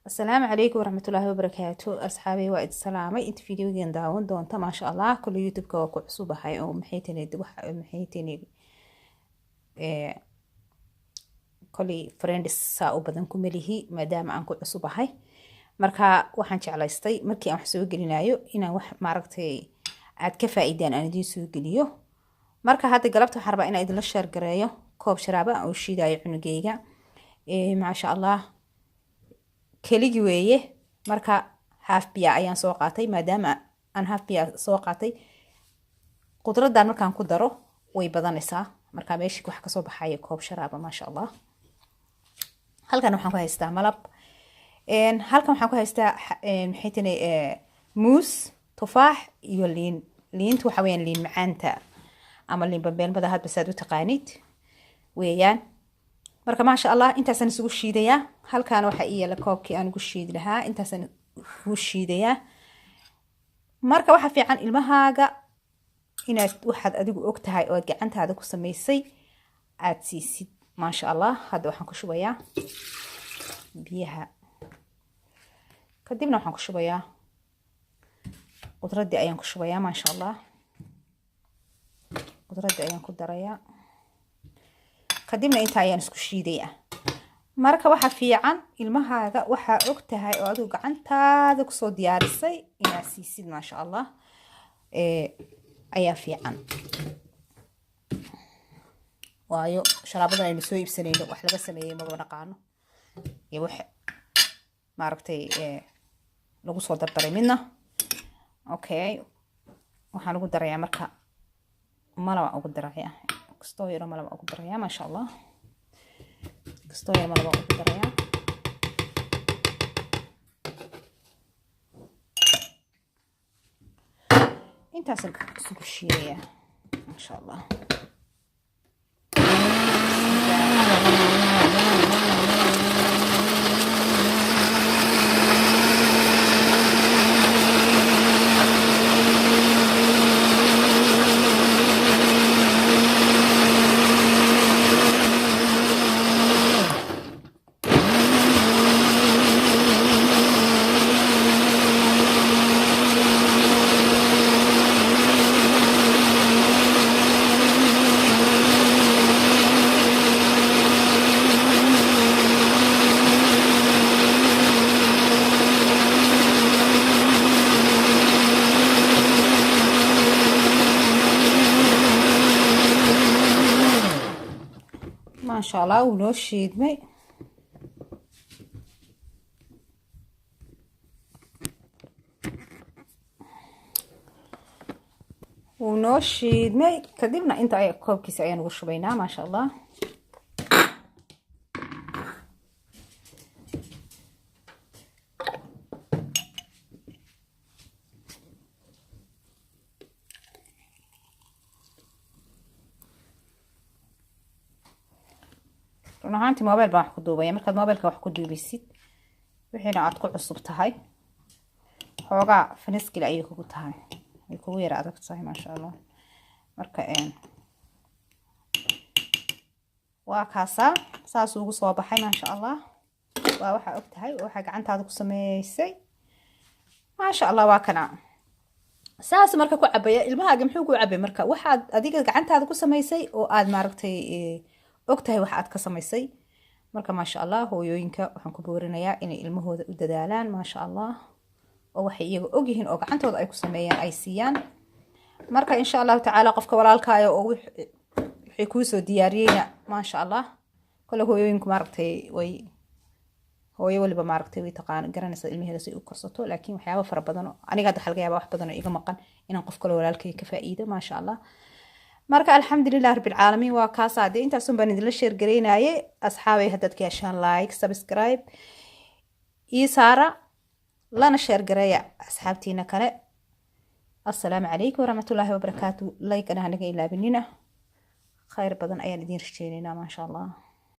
السلام عليكم ورحمة الله وبركاته أصحابي وإد سلامي أنت فيديو جين داون دونتا ما شاء الله كل يوتيوب كوا عصوبة هاي أو محيتني إيه كل فريندس ساو بدنكم مليه ما دام عنكم عصوبة هاي مركا waxaan jeclaystay markii aan wax soo gelinayo inaan wax maaragtay aad ka faa'iideen aan idin soo geliyo marka hadda galabta waxaan rabaa inaan idin la share gareeyo koob sharaaba oo shiidayo cunugeyga ma sha Allah keligi weeye marka half biya ayaan soo qaatay maadaama aan half biya soo qaatay qudradan markaan ku daro way badanaysaa marka meeshii wax ka soo baxay koob sharaaba ma sha Allah halkan waxaan ku haystaa malab halkan waxaan ku haystaa maxaytani muus tufaax iyo liintu waxa weeyaan liin macaanta ama liin babeelmada hadba saad u taqaanid weeyaan marka ma sha Allah intaasan isugu shiidaya halkan waxa ii yaala koobkii aan ugu shiidi lahaa intaasan ugu shiidaya marka waxa fiican ilmahaaga inaad waxaad adigu og tahay oo gacantaada ku sameysay aad siisid ma sha Allah hadda waxaan ku shubayaa biyaha kadibna waxaan ku shubayaa qudradii ayaan ku shubayaa ma sha Allah qudradii ayaan ku darayaa kadibna inta ayaan isku shiidayaa marka waxa fiican ilmahaaga waxa og tahay oo adigu gacantaada ku soo diyaarisay inaad siisid ma sha Allah ayaa fiican waayo sharaabadan aynu soo iibsanayno wax laga sameeyay ma naqaano iyo wax maaragtay lagu soo dardaray midna okay waxaan ugu darayaa marka malaba ugu darayaa kastoo yaro malaba ugu darayaa ma sha Allah kastoo yaro malaba ugu darayaa intaas isugu shiidayaa ma sha Allah ما شاء الله ولو شيدمي ونو شيدمي كدبنا انت اي كوبكيس ayaan ugu shubaynaa ما شاء الله runtii mobile baan wax ku duubaya markaad mobilka wax ku duubisid wixina aad ku cusub tahay xooga faniskil ay kugu tahay ay kugu yara adag tahay ma sha Allah marka waa kaasa saas ugu soo baxay ma sha Allah waa waxa og tahay waxa gacantaada ku sameeysay ma sha Allah waa kana saas marka ku cabaya ilmahaaga muxuu ku cabay marka waxaad adiga gacantaada ku sameeysay oo aad maaragtay ogtahay waxa aad ka samaysay marka ma sha Allah hooyooyinka waxaan ku boorinayaa inay ilmahooda u dadaalaan ma sha Allah oo waxay iyaga og yihiin oo gacantooda ay ku sameeyaan ay siiyaan marka insha Allah taala qofka walaalkaayo oo wixii ku soo diyaariyayna ma sha Allah kala hooyooyinku maaragtay way hooyo waliba maaragtay way taqaan garanaysa ilmaheeda si u korsato laakiin waxyaabo fara badan aniga hadda xalqayaaba wax badan oo iga maqan inaan qof kale walaalkay ka faa'iido ma sha Allah marka alxamdulillaah rabbil caalamiin waa kaas aad intaas baan idin la share gareynaaye asxaabay hadad ka yeeshaan like subscribe ii saara lana share gareeya asxaabtiina kale assalaamu calaykum waraxmatullaahi wabarakaatu like ana hanaga ilaabinina khayr badan ayaan idin rajeynaynaa ma sha Allah